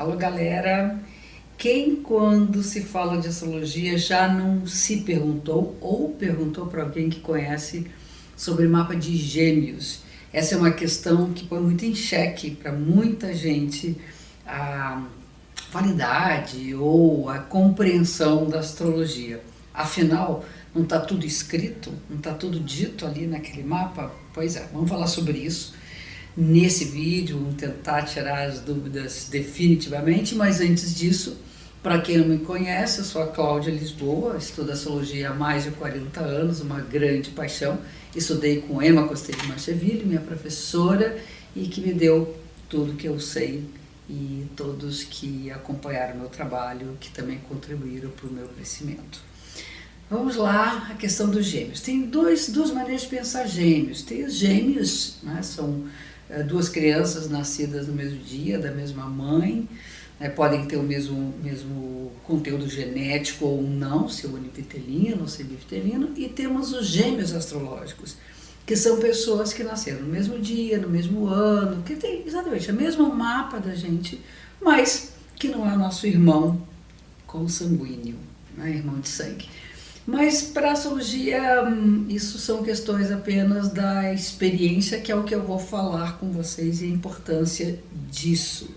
Alô, galera! Quem, quando se fala de astrologia, já não se perguntou ou perguntou para alguém que conhece sobre mapa de Gêmeos? Essa é uma questão que põe muito em xeque para muita gente a validade ou a compreensão da astrologia. Afinal, não está tudo escrito? Não está tudo dito ali naquele mapa? Pois é, vamos falar sobre isso nesse vídeo, vamos tentar tirar as dúvidas definitivamente, mas antes disso, para quem não me conhece, eu sou a Cláudia Lisboa, estudo astrologia há mais de 40 anos, uma grande paixão. Estudei com Emma Costelli Marcheville, minha professora, e que me deu tudo que eu sei, e todos que acompanharam o meu trabalho, que também contribuíram para o meu crescimento. Vamos lá, a questão dos gêmeos. Tem duas maneiras de pensar gêmeos. Tem os gêmeos, né, são duas crianças nascidas no mesmo dia, da mesma mãe, né, podem ter o mesmo conteúdo genético ou não, se univitelino ou semivitelino, e temos os gêmeos astrológicos, que são pessoas que nasceram no mesmo dia, no mesmo ano, que tem exatamente o mesmo mapa da gente, mas que não é nosso irmão consanguíneo, né, irmão de sangue. Mas para a astrologia, isso são questões apenas da experiência, que é o que eu vou falar com vocês e a importância disso.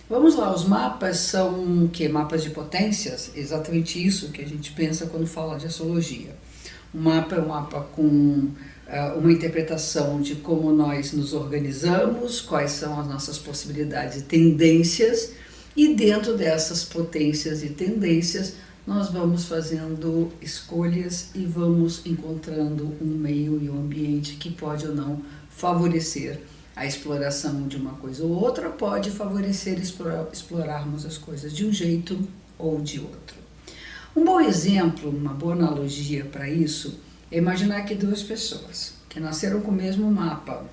Vamos lá, os mapas são o quê? Mapas de potências? Exatamente isso que a gente pensa quando fala de astrologia. Um mapa é um mapa com uma interpretação de como nós nos organizamos, quais são as nossas possibilidades e tendências, e dentro dessas potências e tendências, nós vamos fazendo escolhas e vamos encontrando um meio e um ambiente que pode ou não favorecer a exploração de uma coisa ou outra, pode favorecer explorarmos as coisas de um jeito ou de outro. Um bom exemplo, uma boa analogia para isso, é imaginar que duas pessoas que nasceram com o mesmo mapa,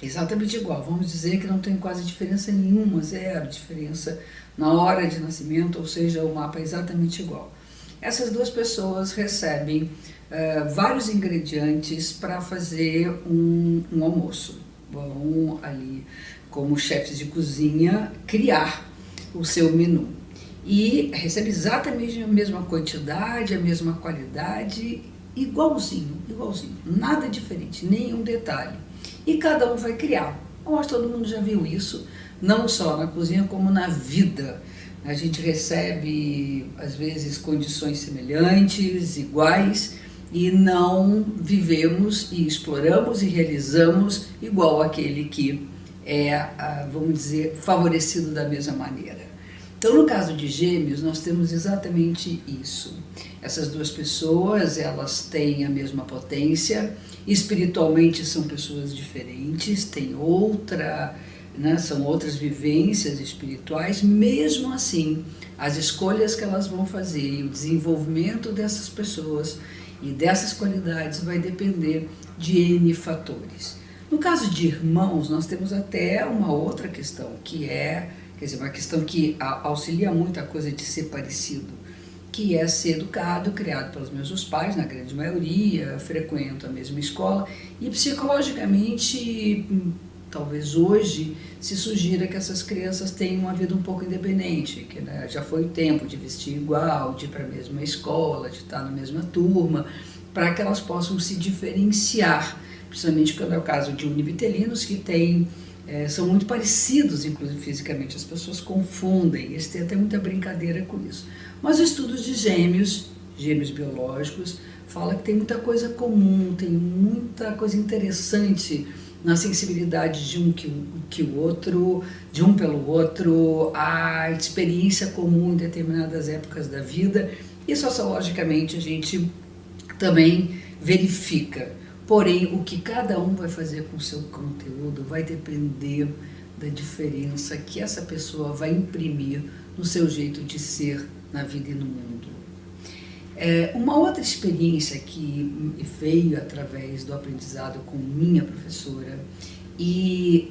exatamente igual, vamos dizer que não tem quase diferença nenhuma, zero diferença na hora de nascimento, ou seja, o mapa é exatamente igual. Essas duas pessoas recebem vários ingredientes para fazer um almoço. Vão ali, como chefes de cozinha, criar o seu menu. E recebe exatamente a mesma quantidade, a mesma qualidade, igualzinho, nada diferente, nenhum detalhe. E cada um vai criar. Eu acho que todo mundo já viu isso, não só na cozinha como na vida. A gente recebe, às vezes, condições semelhantes, iguais, e não vivemos e exploramos e realizamos igual aquele que é, vamos dizer, favorecido da mesma maneira. Então, no caso de Gêmeos, nós temos exatamente isso. Essas duas pessoas, elas têm a mesma potência, espiritualmente são pessoas diferentes, têm são outras vivências espirituais, mesmo assim, as escolhas que elas vão fazer e o desenvolvimento dessas pessoas e dessas qualidades vai depender de N fatores. No caso de irmãos, nós temos até uma outra questão, que é, uma questão que auxilia muito a coisa de ser parecido, que é ser educado, criado pelos mesmos pais, na grande maioria, frequento a mesma escola, e psicologicamente, talvez hoje, se sugira que essas crianças tenham uma vida um pouco independente, que né, já foi o tempo de vestir igual, de ir para a mesma escola, de estar na mesma turma, para que elas possam se diferenciar, principalmente quando é o caso de univitelinos que são muito parecidos, inclusive fisicamente, as pessoas confundem, eles têm até muita brincadeira com isso. Mas os estudos de gêmeos biológicos, fala que tem muita coisa comum, tem muita coisa interessante na sensibilidade de um outro, de um pelo outro, a experiência comum em determinadas épocas da vida, e sociologicamente a gente também verifica. Porém, o que cada um vai fazer com o seu conteúdo vai depender da diferença que essa pessoa vai imprimir no seu jeito de ser na vida e no mundo. Uma outra experiência que veio através do aprendizado com minha professora e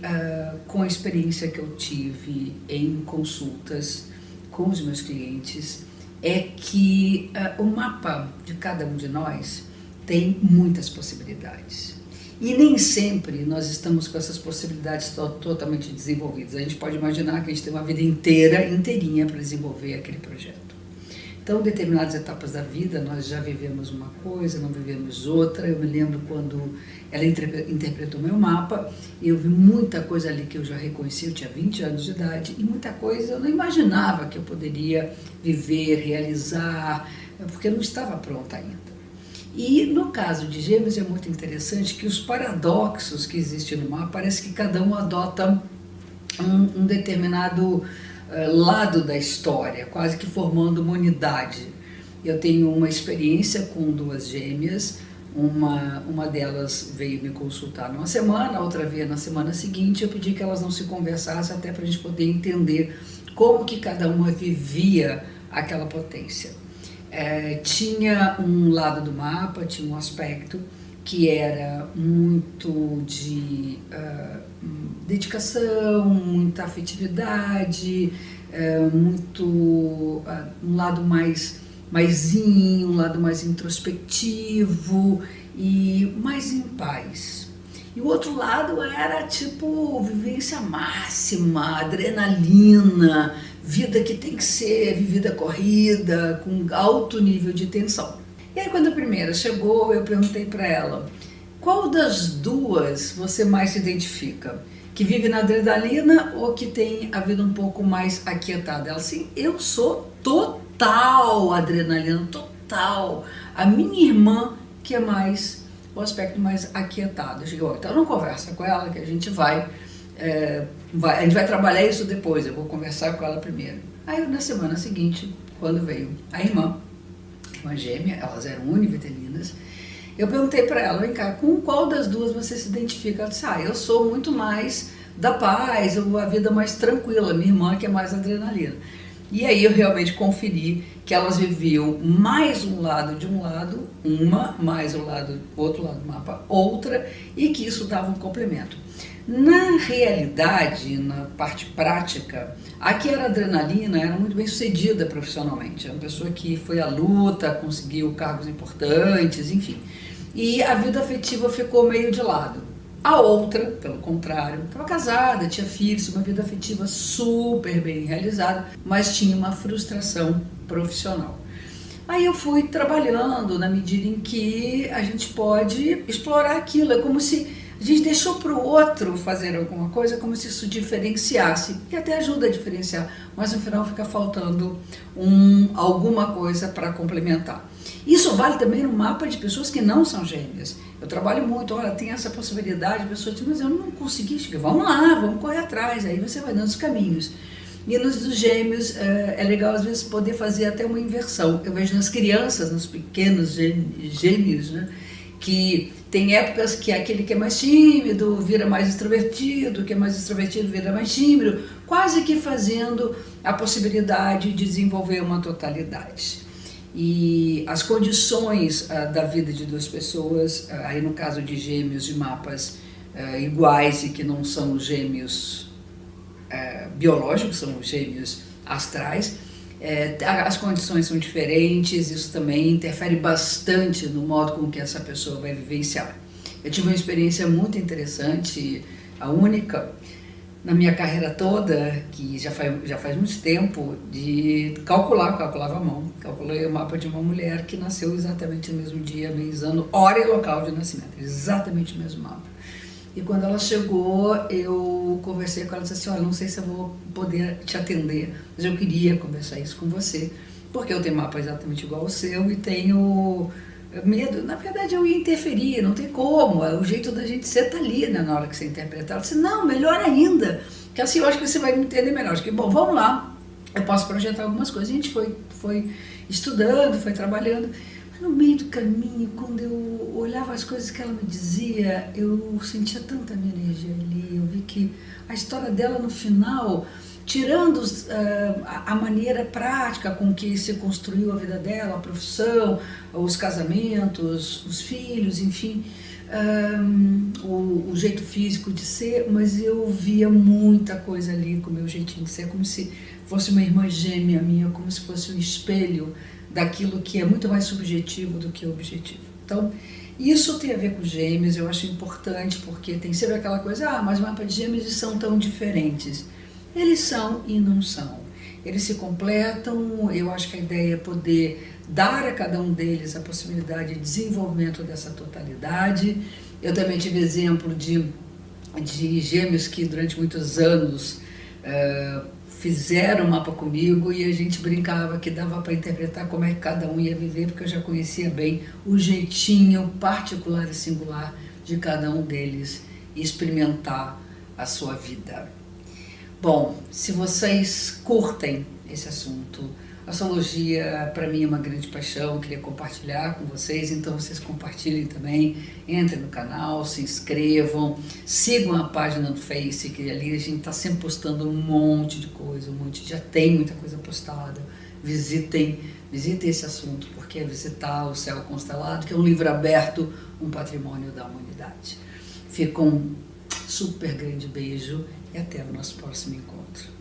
com a experiência que eu tive em consultas com os meus clientes é que o mapa de cada um de nós tem muitas possibilidades. E nem sempre nós estamos com essas possibilidades totalmente desenvolvidas. A gente pode imaginar que a gente tem uma vida inteirinha para desenvolver aquele projeto. Então, em determinadas etapas da vida, nós já vivemos uma coisa, não vivemos outra. Eu me lembro quando ela interpretou meu mapa, e eu vi muita coisa ali que eu já reconheci, eu tinha 20 anos de idade, e muita coisa eu não imaginava que eu poderia viver, realizar, porque eu não estava pronta ainda. E no caso de Gêmeos é muito interessante que os paradoxos que existem no mapa, parece que cada um adota um determinado lado da história, quase que formando uma unidade. Eu tenho uma experiência com duas gêmeas, uma delas veio me consultar numa semana, a outra veio na semana seguinte. Eu pedi que elas não se conversassem até para a gente poder entender como que cada uma vivia aquela potência. Tinha um lado do mapa, tinha um aspecto que era muito de dedicação, muita afetividade, um lado mais zen, um lado mais introspectivo e mais em paz. E o outro lado era tipo vivência máxima, adrenalina, vida que tem que ser vivida corrida, com alto nível de tensão. E aí quando a primeira chegou, eu perguntei para ela, qual das duas você mais se identifica? Que vive na adrenalina ou que tem a vida um pouco mais aquietada? Ela assim, eu sou total adrenalina, total. A minha irmã que é mais o aspecto mais aquietado. Eu digo, então não conversa com ela que a gente a gente vai trabalhar isso depois, eu vou conversar com ela primeiro. Aí na semana seguinte, quando veio a irmã gêmea, elas eram univitelinas, eu perguntei para ela, vem cá, com qual das duas você se identifica? Ela disse, eu sou muito mais da paz, a vida mais tranquila, minha irmã que é mais adrenalina. E aí eu realmente conferi que elas viviam mais um lado de um lado, mais o outro lado do mapa, outra, e que isso dava um complemento. Na realidade, na parte prática, a que era adrenalina era muito bem sucedida profissionalmente. Era uma pessoa que foi à luta, conseguiu cargos importantes, enfim. E a vida afetiva ficou meio de lado. A outra, pelo contrário, estava casada, tinha filhos, uma vida afetiva super bem realizada, mas tinha uma frustração profissional. Aí eu fui trabalhando na medida em que a gente pode explorar aquilo. É como se a gente deixou para o outro fazer alguma coisa, como se isso diferenciasse, e até ajuda a diferenciar, mas no final fica faltando alguma coisa para complementar. Isso vale também no mapa de pessoas que não são gêmeas. Eu trabalho muito, olha, tem essa possibilidade, a pessoa diz, mas eu não consegui chegar, vamos lá, vamos correr atrás, aí você vai dando os caminhos. E nos gêmeos é legal às vezes poder fazer até uma inversão. Eu vejo nas crianças, nos pequenos gêmeos, né, que tem épocas que aquele que é mais tímido vira mais extrovertido, que é mais extrovertido vira mais tímido, quase que fazendo a possibilidade de desenvolver uma totalidade. E as condições da vida de duas pessoas, aí no caso de gêmeos de mapas iguais e que não são gêmeos biológicos, são gêmeos astrais, as condições são diferentes, isso também interfere bastante no modo com que essa pessoa vai vivenciar. Eu tive uma experiência muito interessante, a única na minha carreira toda, que já faz muito tempo, de calculava à mão. Calculei o mapa de uma mulher que nasceu exatamente no mesmo dia, mês, ano, hora e local de nascimento, exatamente o mesmo mapa. E quando ela chegou, eu conversei com ela e disse assim, olha, não sei se eu vou poder te atender, mas eu queria conversar isso com você, porque eu tenho mapa exatamente igual ao seu e tenho medo. Na verdade, eu ia interferir, não tem como, o jeito da gente ser tá ali, né, na hora que você interpretar. Ela disse, não, melhor ainda, que assim eu acho que você vai me entender melhor. Acho que, bom, vamos lá, eu posso projetar algumas coisas. A gente foi estudando, foi trabalhando. No meio do caminho, quando eu olhava as coisas que ela me dizia, eu sentia tanta minha energia ali, eu vi que a história dela no final, tirando a maneira prática com que se construiu a vida dela, a profissão, os casamentos, os filhos, enfim, o jeito físico de ser, mas eu via muita coisa ali com o meu jeitinho de ser, como se fosse uma irmã gêmea minha, como se fosse um espelho daquilo que é muito mais subjetivo do que objetivo. Então, Isso tem a ver com gêmeos, eu acho importante, porque tem sempre aquela coisa, mas mapa de gêmeos são tão diferentes. Eles são e não são. Eles se completam, eu acho que a ideia é poder dar a cada um deles a possibilidade de desenvolvimento dessa totalidade. Eu também tive exemplo de gêmeos que durante muitos anos fizeram o mapa comigo e a gente brincava que dava para interpretar como é que cada um ia viver, porque eu já conhecia bem o jeitinho particular e singular de cada um deles e experimentar a sua vida. Bom, se vocês curtem esse assunto, astrologia para mim é uma grande paixão, queria compartilhar com vocês, então vocês compartilhem também, entrem no canal, se inscrevam, sigam a página do Face, que ali a gente está sempre postando um monte de coisa, já tem muita coisa postada. Visitem esse assunto, porque é visitar o Céu Constelado, que é um livro aberto, um patrimônio da humanidade. Fica um super grande beijo e até o nosso próximo encontro.